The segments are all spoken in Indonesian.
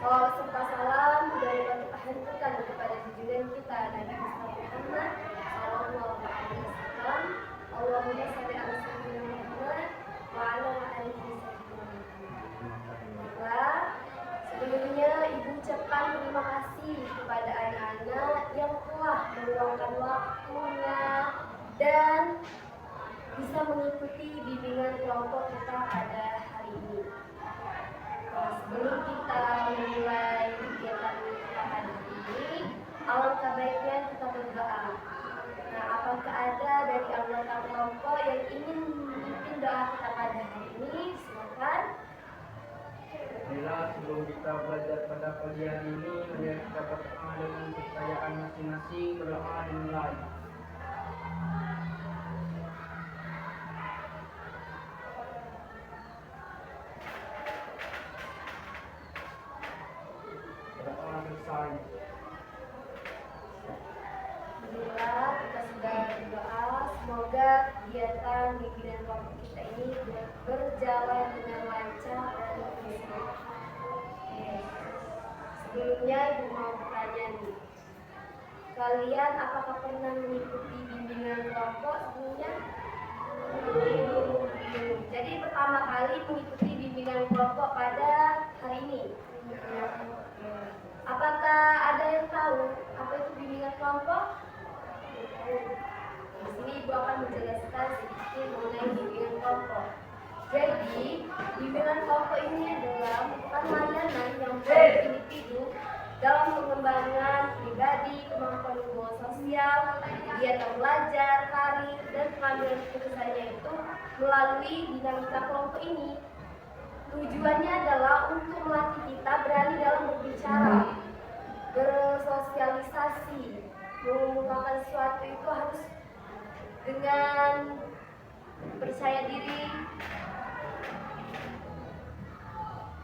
serta salam budaya kita haturkan kepada junjungan kita Nabi Muhammad sallallahu alaihi wasallam. Allahumma shalli ala sayyidina Muhammad wa ala alihi wasallam. Sebelumnya Ibu ucapkan terima kasih kepada anak-anak yang telah meluangkan waktunya dan bisa mengikuti bimbingan kelompok kita pada hari ini. Sebelum kita memulai kegiatan kita pada hari ini, alangkah baiknya kita berdoa. Nah, apakah ada dari anggota kelompok yang ingin memimpin doa kita pada hari ini? Silakan. Bila sebelum kita belajar pada pagi hari ini, mari kita berdoa dengan kepercayaan masing-masing, berdoa dimulai. Berdoa selesai. Alhamdulillah, kita sudah berdoa. Semoga kegiatan bimbingan kelompok kita ini berjalan dengan lancar dan efisien. Sebelumnya Ibu mau bertanya nih, kalian apakah pernah mengikuti bimbingan kelompok sebelumnya? Jadi pertama kali mengikuti bimbingan kelompok pada hari ini. Apakah ada yang tahu apa itu bimbingan kelompok? Di sini Ibu akan menjelaskan sedikit mengenai bimbingan kelompok. Jadi, bimbingan kelompok ini adalah merupakan layanan yang bagi individu dalam pengembangan pribadi, kemampuan hubungan sosial, kegiatan belajar, karir, dan pengambilan keputusannya itu melalui dinamika kelompok ini. Tujuannya adalah untuk melatih kita berani dalam berbicara, bersosialisasi, mengungkapkan sesuatu itu harus dengan percaya diri.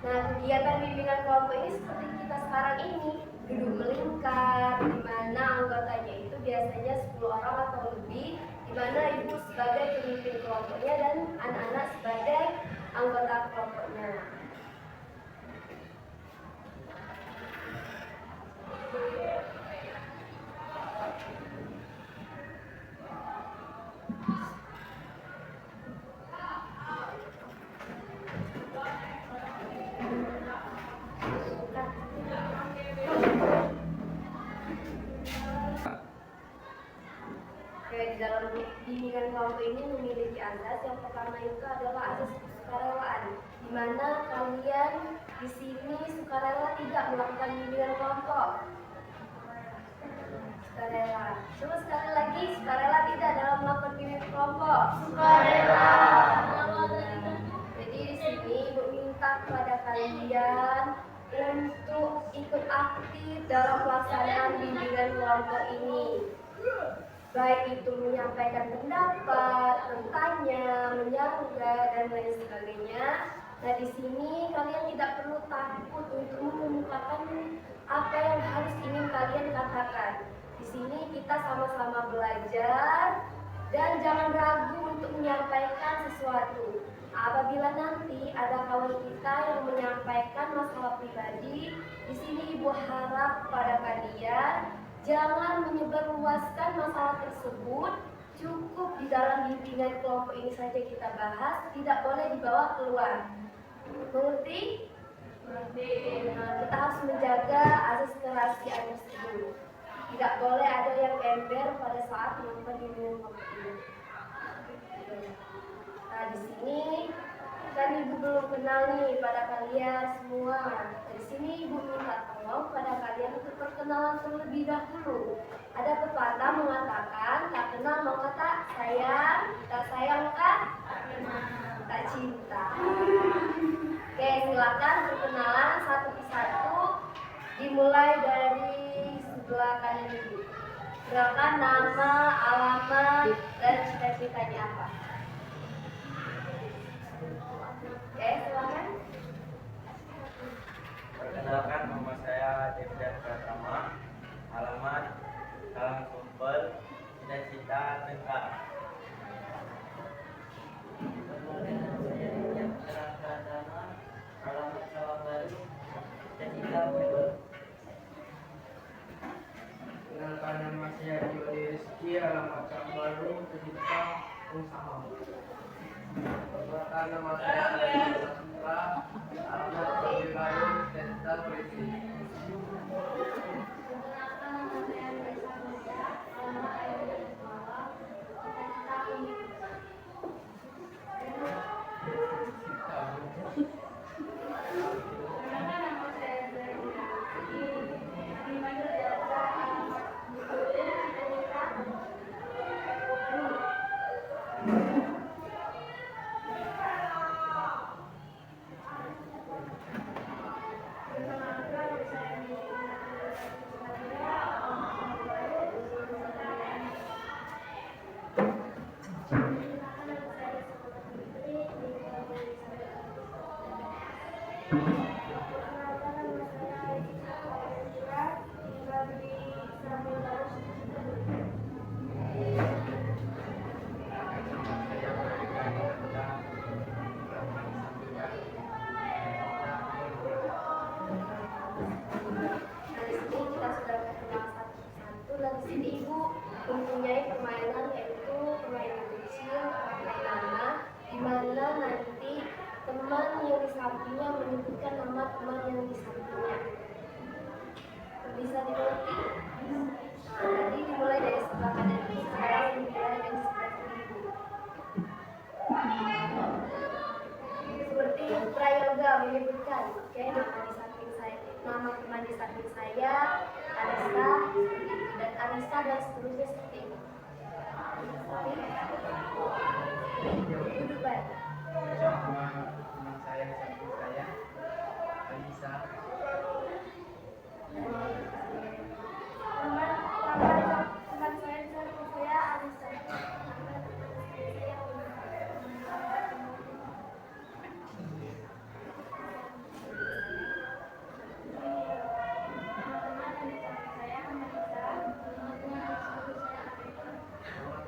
Nah, kegiatan bimbingan kelompok ini seperti kita sekarang ini, duduk melingkar, di mana anggotanya itu biasanya 10 orang atau lebih, di mana Ibu sebagai pemimpin kelompoknya dan anak-anak sebagai anggota kelompoknya. Di dalam bimbingan kelompok ini memiliki azas. Yang pertama itu adalah azas sukarelawan, di mana kalian di sini sukarela tidak melakukan bimbingan kelompok. Sukarela. Coba sekali lagi, sukarela tidak dalam melakukan bimbingan kelompok. Sukarela. Jadi di sini Ibu minta kepada kalian untuk ikut aktif dalam pelaksanaan bimbingan kelompok ini. Baik itu menyampaikan pendapat, bertanya, menyanggah, dan lain sebagainya. Nah, di sini kalian tidak perlu takut untuk mengungkapkan apa yang harus ingin kalian katakan. Di sini kita sama-sama belajar dan jangan ragu untuk menyampaikan sesuatu. Apabila nanti ada kawan kita yang menyampaikan masalah pribadi, di sini Ibu harap pada kalian jangan menyebarluaskan masalah tersebut. Cukup di dalam bimbingan kelompok ini saja kita bahas, tidak boleh dibawa keluar. Mengerti? Mengerti. Nah, kita harus menjaga asas kerahasiaan tersebut. Tidak boleh ada yang ember pada saat melakukan bimbingan kelompok ini. Nah, di sini kan Ibu belum kenal nih pada kalian semua. Di sini Ibu minta tolong pada kalian untuk perkenalan terlebih dahulu. Ada pepatah mengatakan, tak kenal maka tak sayang, tak sayang kan? Tak cinta. Oke, silakan perkenalan satu persatu. Dimulai dari sebelah kanan Ibu. Silakan nama, alamat, dan cita-citanya apa. Oke, silakan. Perkenalkan, nama saya Devdan Pratama, alamat Karangsumpel, cita-cita tengah. Perkenalkan, nama saya Devdan Pratama, alamat Sawah Baru, cita-cita usaha. Perkenalkan, nama saya Adi Saputra, alamat Sabi Baru, Desa Polisi. Mempunyai permainan yaitu permainan kecil, pakai nama, di mana nanti teman yang di sampingnya menyebutkan nama teman yang di sampingnya. Bisa dimengerti? Tadi dimulai dari sebelah kanan kiri, sekarang dimulai dari sebelah kiri. Seperti prayoga menyebutkan, oke, nama teman di samping saya, Arisa, dan Arisa dan seterusnya seperti itu. Duduk baik. Nama teman saya di samping saya, Alisa. Teman saya di samping saya, Arisa.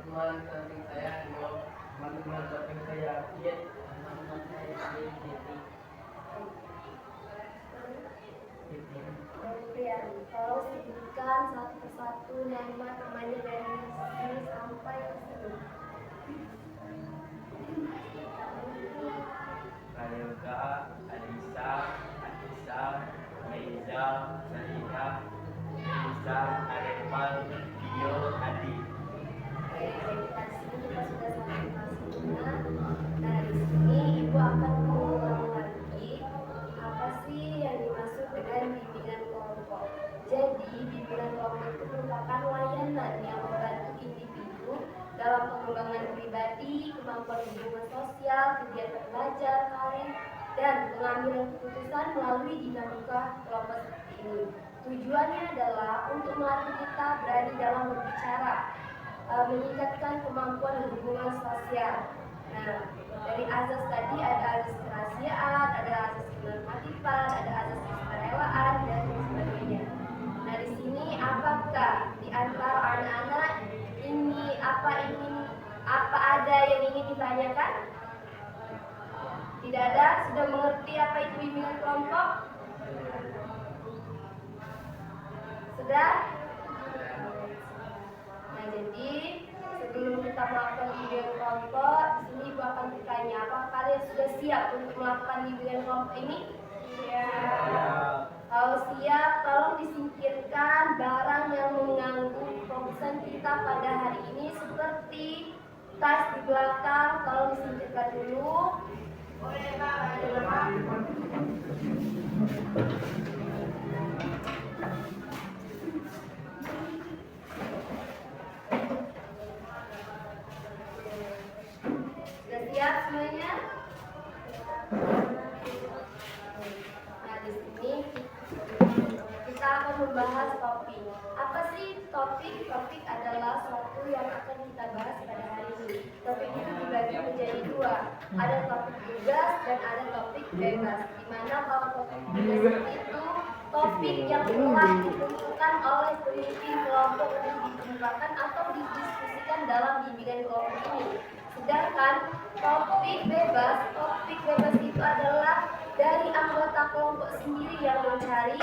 Teman samping saya, teman samping saya, Piet. Teman saya, Ya, kalau sebutkan satu persatu nama temannya dari sini sampai ke sini. Prayoga, Alisa, Anissa, Meiza, Salina, Lisa, Arepal, Dio, Adi. Oke, dari sini kita sudah sampai masuknya. Nah, di sini ibu akan mengulang lagi apa sih yang dimaksud dengan bimbingan kelompok. Jadi, bimbingan kelompok itu merupakan layanan yang membantu individu dalam pengembangan pribadi, kemampuan hubungan sosial, kegiatan belajar, karir, dan pengambilan keputusan melalui dinamika kelompok seperti ini. Tujuannya adalah untuk melatih kita berani dalam berbicara, meningkatkan kemampuan hubungan sosial. Nah, dari azas tadi ada azas kerahasiaan, ada azas kenormatifan, ada azas kesukarelaan, dan sebagainya. Nah, di sini apakah di antara anak-anak ini apa ada yang ingin ditanyakan? Tidak ada? Sudah mengerti apa itu bimbingan kelompok? Sudah? Nah, jadi sebelum kita melakukan bimbingan kelompok, di sini ibu akan bertanya, apakah kalian sudah siap untuk melakukan bimbingan kelompok ini? Ya. Kalau siap, tolong disingkirkan barang yang mengganggu fokusan kita pada hari ini seperti tas di belakang, tolong disingkirkan dulu. Boleh Pak. Sudah siap semuanya? Nah, di sini kita akan membahas topik. Apa sih topik? Topik adalah sesuatu yang akan kita bahas pada hari ini. Topik itu dibagi menjadi dua. Ada topik tugas dan ada topik bebas. Di mana kalau topik tugas itu topik yang telah ditentukan oleh pemimpin kelompok untuk dikemukakan atau didiskusikan dalam bimbingan kelompok ini. Sedangkan topik bebas itu adalah dari anggota kelompok sendiri yang mencari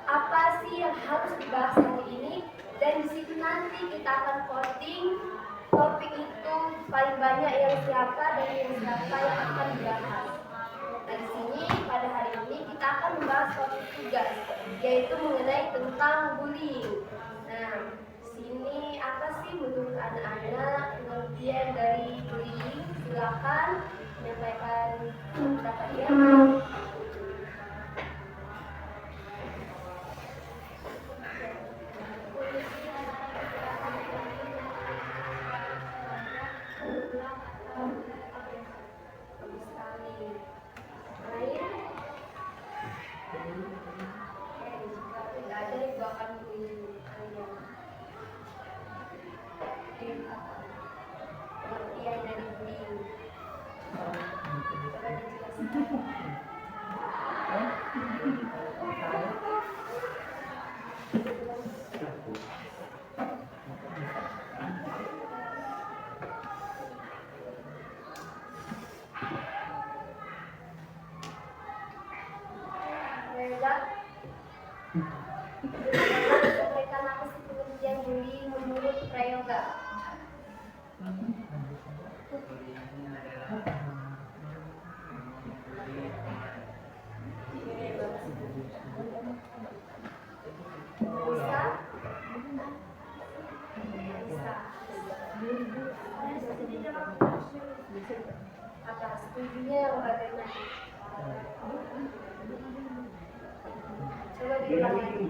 apa sih yang harus dibahas hari ini, dan di situ nanti kita akan voting topik itu paling banyak yang siapa dan yang siapa yang akan dibahas. Nah, di sini pada hari ini kita akan membahas topik tugas, yaitu mengenai tentang bullying. Nah, di sini apa sih menurut anak-anak pengertian dari bullying? Silakan menyampaikan pendapatnya. Sampaikan apa sih pengertian bullying menurut Prayoga? Bullying adalah Bisa? Apa setujunya bagaimana? Coba diulang lagi.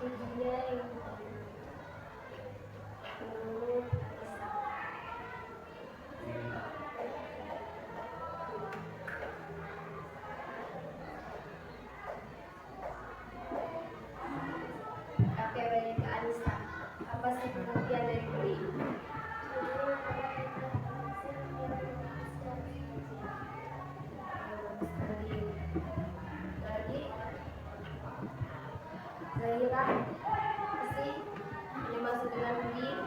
Setujunya yang menurut Oke, balik ke Anissa. Apa sih pengertian dari bullying? Lagi, Zahira, apa sih yang dimaksud dengan bullying?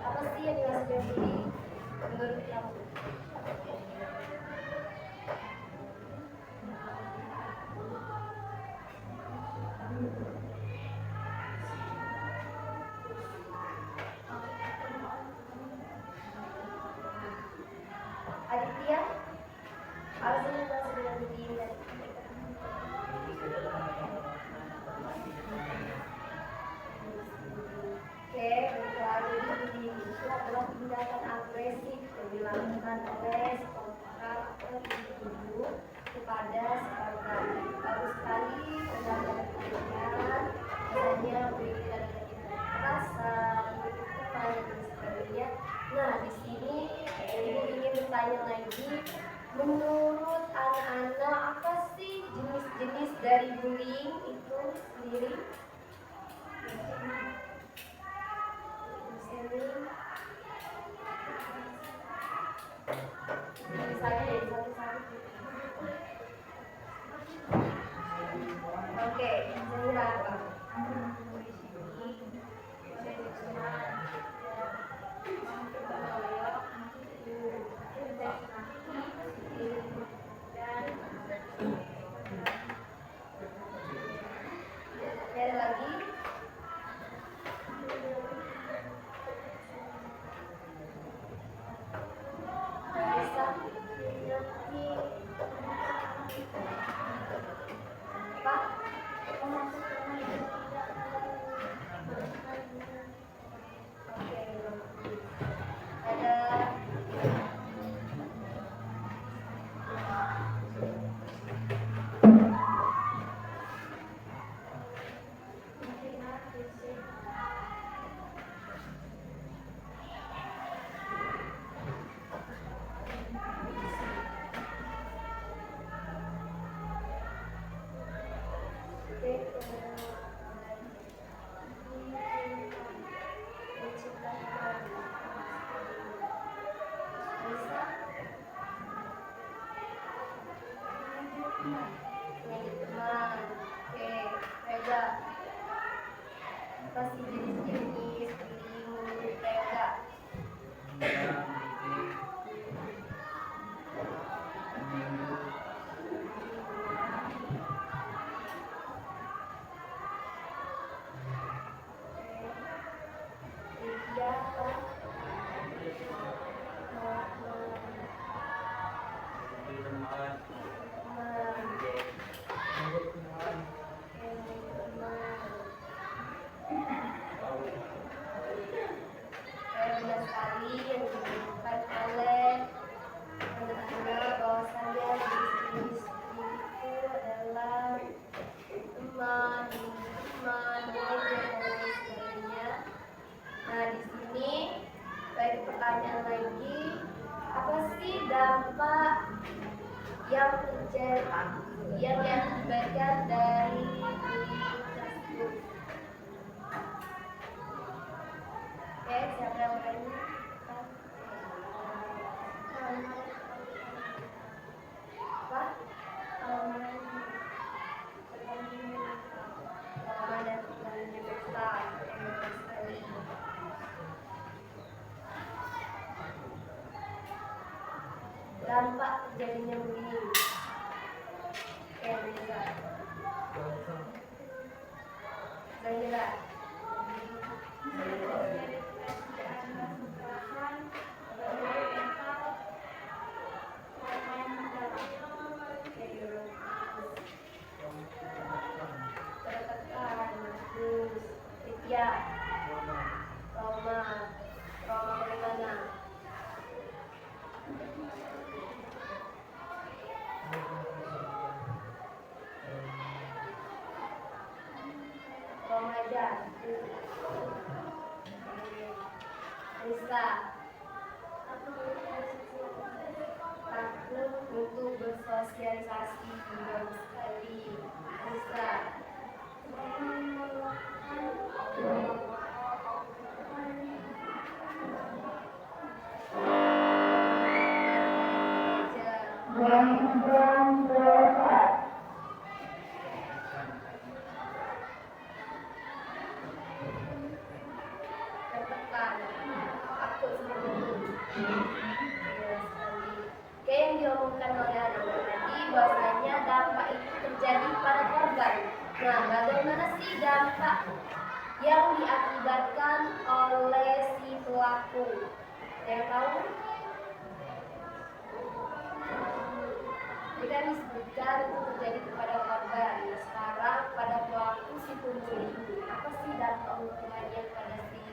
Apa sih yang dimaksud dengan bullying menurut kamu? Aditya, apa sih yang dimaksud dengan bullying tadi? Oke, lagi bullying itu adalah tindakan agresif yang dilakukan oleh sekelompok atau individu kepada seorang. Bagus sekali pendapat kalian. Misalnya berikan kekerasan, hukuman dan sebagainya. Nah, di sini ibu ingin bertanya lagi, menurut anak-anak apa sih jenis-jenis dari bullying itu sendiri? Misalnya dari satu-satu. Oke, Zahira apa? Ada lagi? Bisa? Pak? Oke. Ada Reza masih jenis-jenis beli tega. Benar sekali yang dibutuhkan oleh anak-anak bahwasanya jenis-jenis itu adalah teman, meja dan lain sebagainya. Nah di sini baik pertanyaan lagi, apa sih dampak yang terjadi yang diakibatkan dari bullying tersebut? Oke, siapa yang berani? Apa? Lama dan berani besar. Sekali. Dampak terjadinya bullying. Oke, bisa. Zahira. Ya, Roma bagaimana? Roma aja. Risa. Takut untuk bersosialisasi bagus sekali. Risa. Tertekan, takut seperti itu. Oke, yang diomongkan oleh anak tadi bahwasanya dampak itu terjadi pada korban. Nah, bagaimana sih dampak yang diakibatkan oleh si pelaku? Yang tahu? Jika disebutkan itu terjadi kepada korban, sekarang pada pelaku si pembuli. Apa sih dampak hukumannya pada si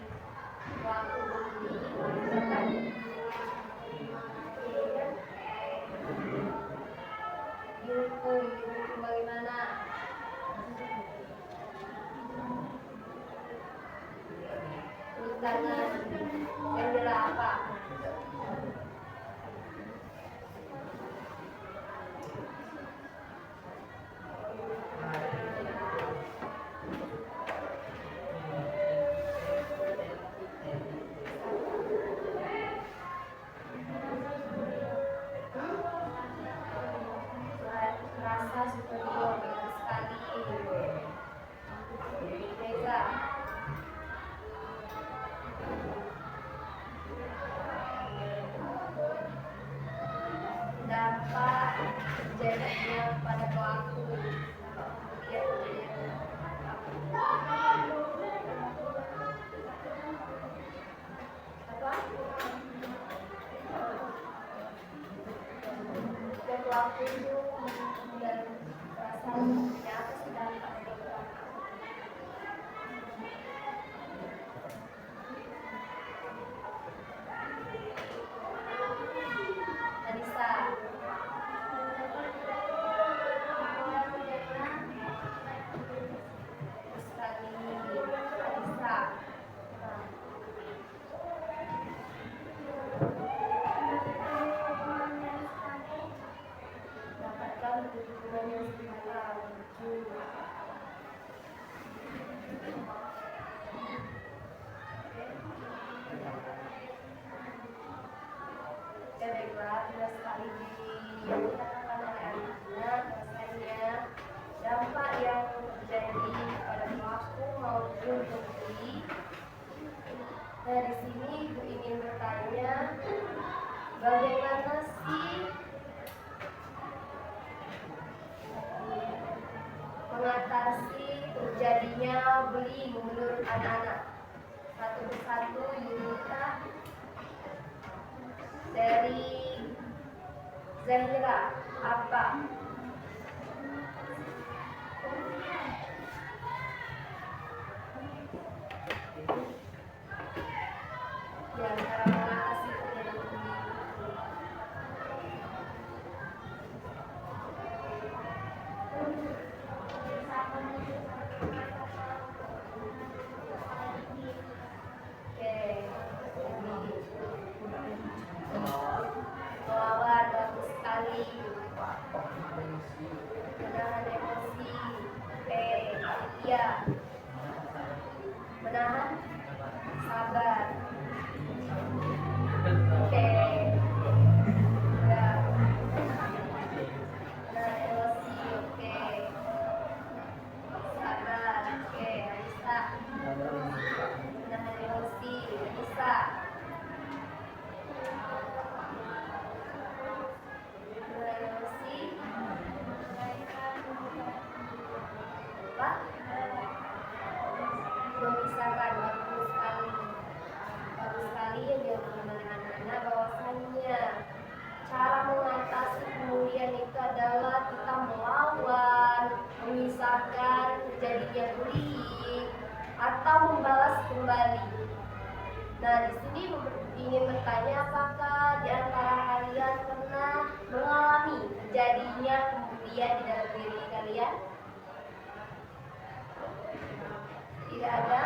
pelaku pembuli? Dihukum bagaimana? Tangan bendera apa? Rasa superior sekali. Reza. Bagaimana sih mengatasi terjadinya bullying menurut anak-anak? Satu persatu Yunita dari Zahira apa? Ya, cara mengatasi terjadinya bullying. Melawan bagus sekali. Menahan emosi. Iya. Menahan sabar. Ya. Menahan emosi. Sabar. Bisa. Menahan emosi. Bisa. Apa? Memisahkan. Bagus sekali yang dilakukan oleh anak-anak bahwasannya cara mengatasi kemudian itu adalah kita melawan, memisahkan terjadinya bullying atau membalas kembali. Nah, di sini ingin bertanya apakah di antara kalian pernah mengalami terjadinya kemudian di dalam diri kalian? Tidak ada?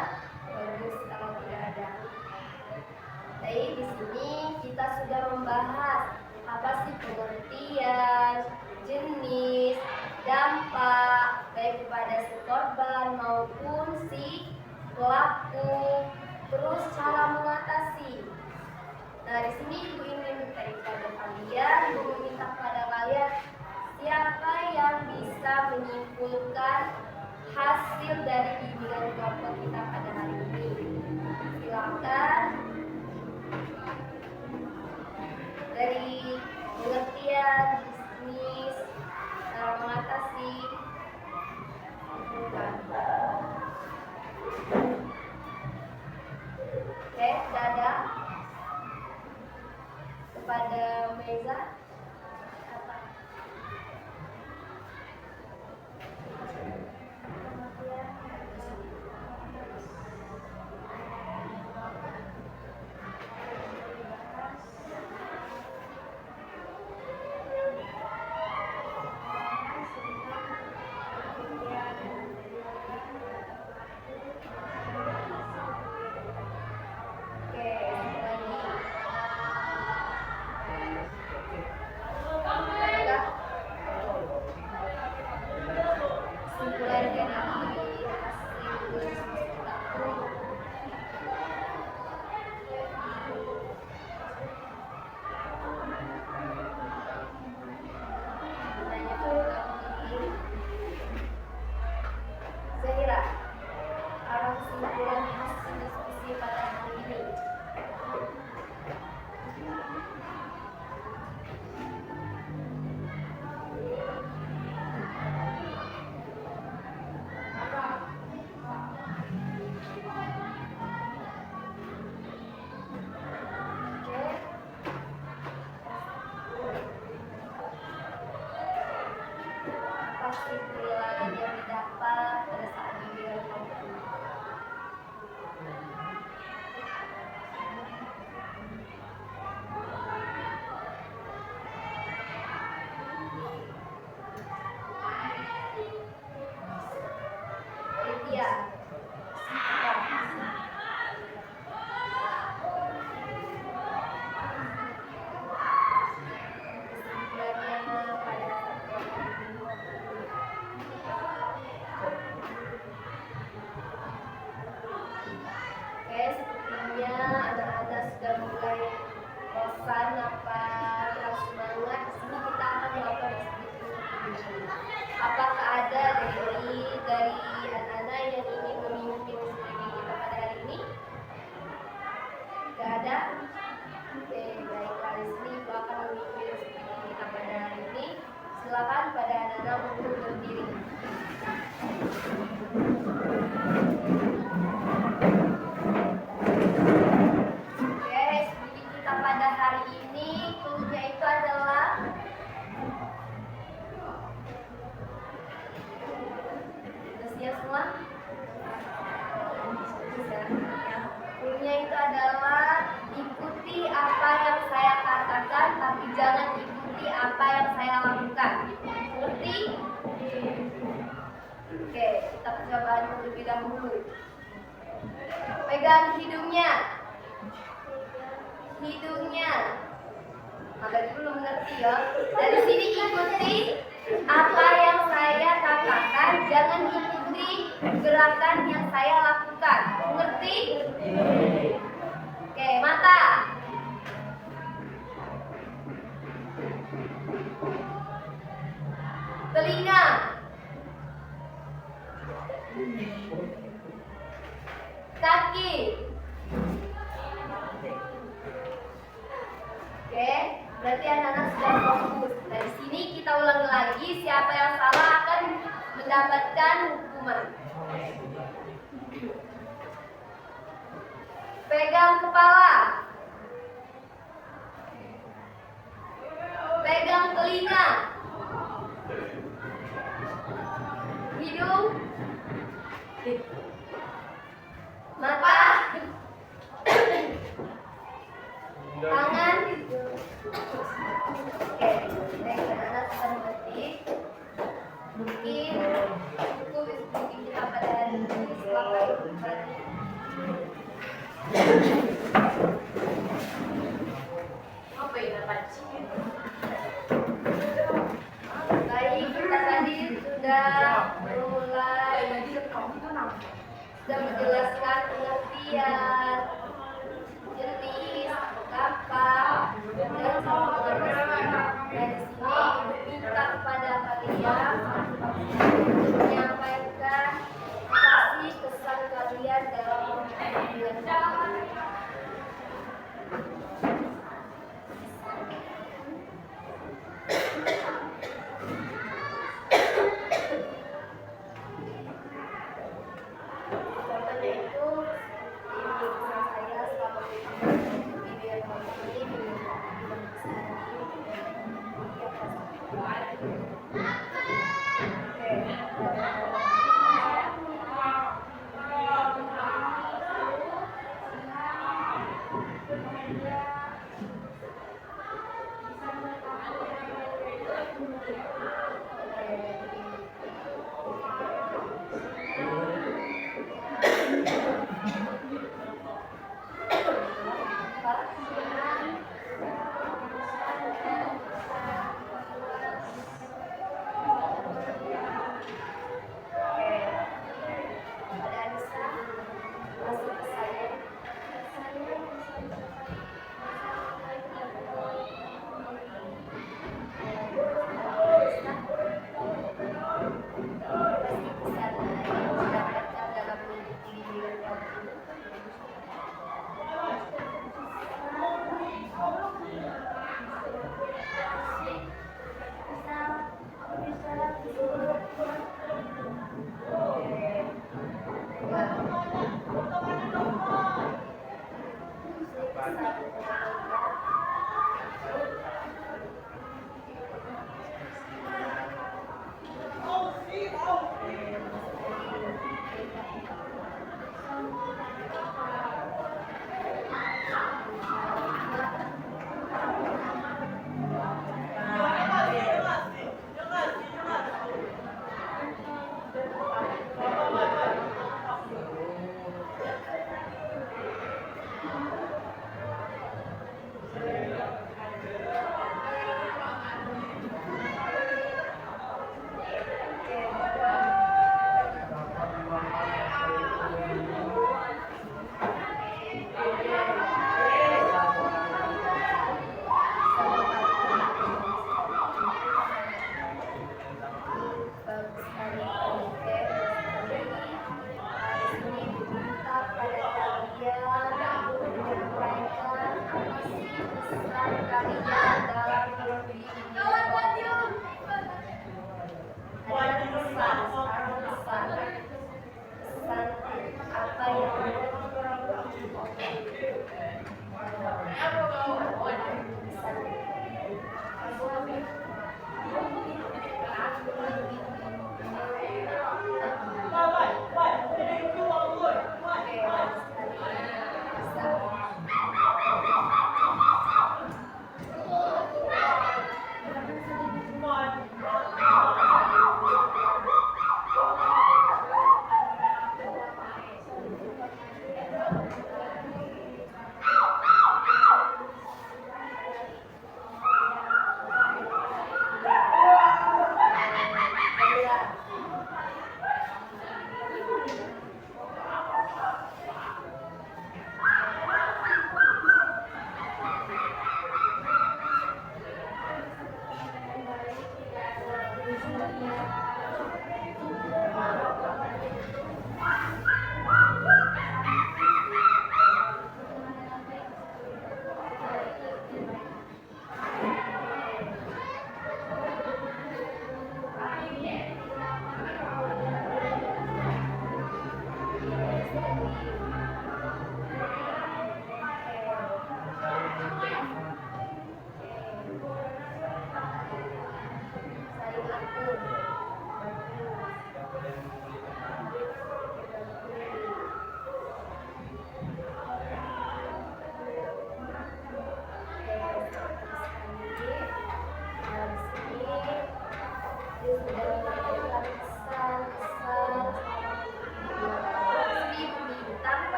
Bagus kalau tidak ada. Jadi di sini kita sudah membahas apa sih pengertian, jenis, dampak baik kepada si korban maupun si pelaku, terus cara mengatasi. Nah, di sini Ibu ingin minta kepada kalian, Ibu meminta kepada kalian siapa yang bisa menyimpulkan hasil dari bimbingan kelompok kita pada hari ini. Silakan. Dari pengertian, jenis, cara mengatasi. Oke, sudah ada? Kepada Meza apa? Zahira, apa kesimpulan hasil diskusi pada hari ini? Apa kesimpulan yang didapat pada saat bimbingan kelompok? Iya. Kesimpulannya pada sepertinya anak-anak sudah mulai bosan apa kurang semangat. Di sini kita akan melakukan diskusi. Apakah ada dari anak-anak yang ingin memimpin studi kita pada hari ini? Tidak ada? Oke, baiklah di sini Rule-nya itu adalah ikuti apa yang saya katakan, tapi jangan ikuti apa yang saya lakukan. Mengerti? Oke, kita percobaan terlebih dahulu. Pegang hidungnya. Hidungnya. Maka belum mengerti ya. Dari sini ikuti apa yang saya katakan, jangan ikuti gerakan yang saya lakukan. Mengerti? Oke, mata. Telinga. Kaki. Oke, berarti anak-anak sudah fokus. Dari sini kita ulangi lagi, siapa yang salah akan mendapatkan hukuman. Pegang kepala. Pegang telinga. Hidung. Mata. Tangan. Oke, baik, anak-anak sudah mengerti. Mungkin cukup diskusi kita pada hari ini. Selamat berlatih. Apa yang dapat sih? Baik, kita tadi sudah mulai sudah menjelaskan pengertian, jenis, kapan, dan sama dari sini minta kepada kalian menyampaikan kasih kesan kalian dalam pemilihan. Contohnya itu ini pesan saya selama video yang ini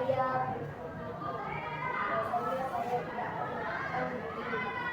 saya biasanya saya tidak melakukan begini.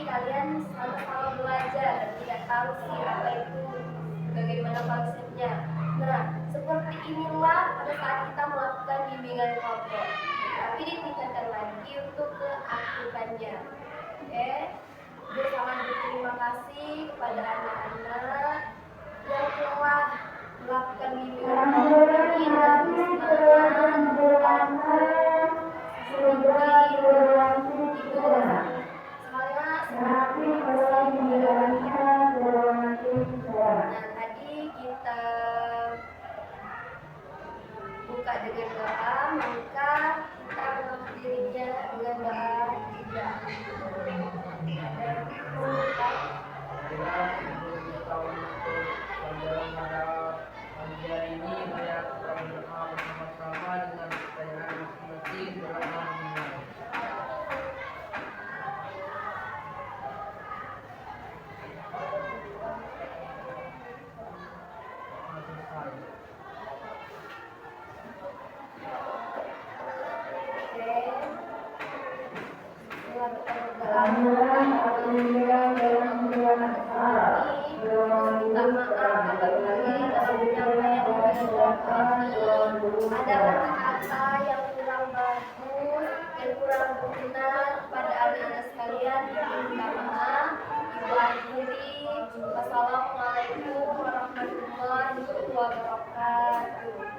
Kalian sama-sama belajar dan tidak tahu sih apa itu, bagaimana konsepnya. Nah, seperti inilah pada saat kita melakukan bimbingan kelompok, tapi ditingkatkan lagi untuk keaktifannya. Oke, gue sangat berterima kasih kepada anak-anak yang telah melakukan bimbingan kelompok ini dengan bersemangat, tadi kita buka dengan doa, maka kita mengakhirinya dengan doa juga. Marilah sebelum kita menutup pelajaran pada pagi hari ini, saya kita berdoa bersama-sama dengan pertanyaan masing-masing bersama dengan ada kata-kata yang kurang bagus, yang kurang berguna pada anak-anak sekalian, minta maaf. Ibu akhiri. Wassalamualaikum warahmatullahi wabarakatuh.